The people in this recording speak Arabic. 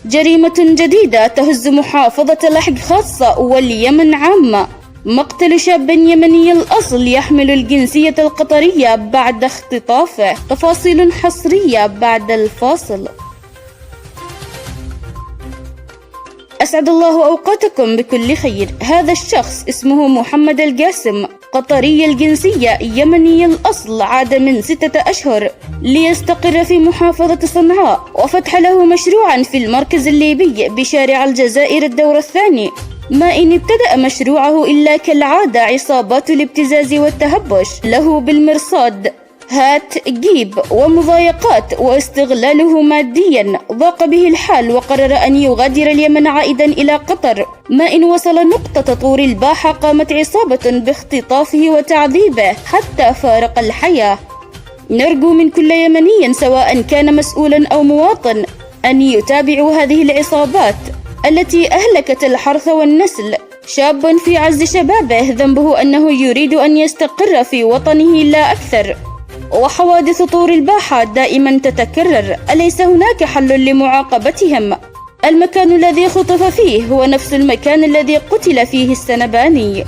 جريمة جديدة تهز محافظة لحج خاصة واليمن عامة. مقتل شاب يمني الأصل يحمل الجنسية القطرية بعد اختطافه. تفاصيل حصرية بعد الفاصل. أسعد الله أوقاتكم بكل خير. هذا الشخص اسمه محمد القاسم، قطري الجنسية، يمني الأصل، عاد من 6 أشهر ليستقر في محافظة صنعاء، وفتح له مشروعا في المركز الليبي بشارع الجزائر الدور الثاني. ما إن ابتدأ مشروعه إلا كالعادة عصابات الابتزاز والتهبش له بالمرصاد، هات جيب، ومضايقات واستغلاله ماديا. ضاق به الحال وقرر أن يغادر اليمن عائدا إلى قطر. ما إن وصل نقطة طور الباحة قامت عصابة باختطافه وتعذيبه حتى فارق الحياة. نرجو من كل يمني سواء كان مسؤولا أو مواطن أن يتابعوا هذه العصابات التي أهلكت الحرث والنسل. شاب في عز شبابه ذنبه أنه يريد أن يستقر في وطنه لا أكثر، وحوادث طور الباحة دائما تتكرر. أليس هناك حل لمعاقبتهم؟ المكان الذي خطف فيه هو نفس المكان الذي قتل فيه السنباني.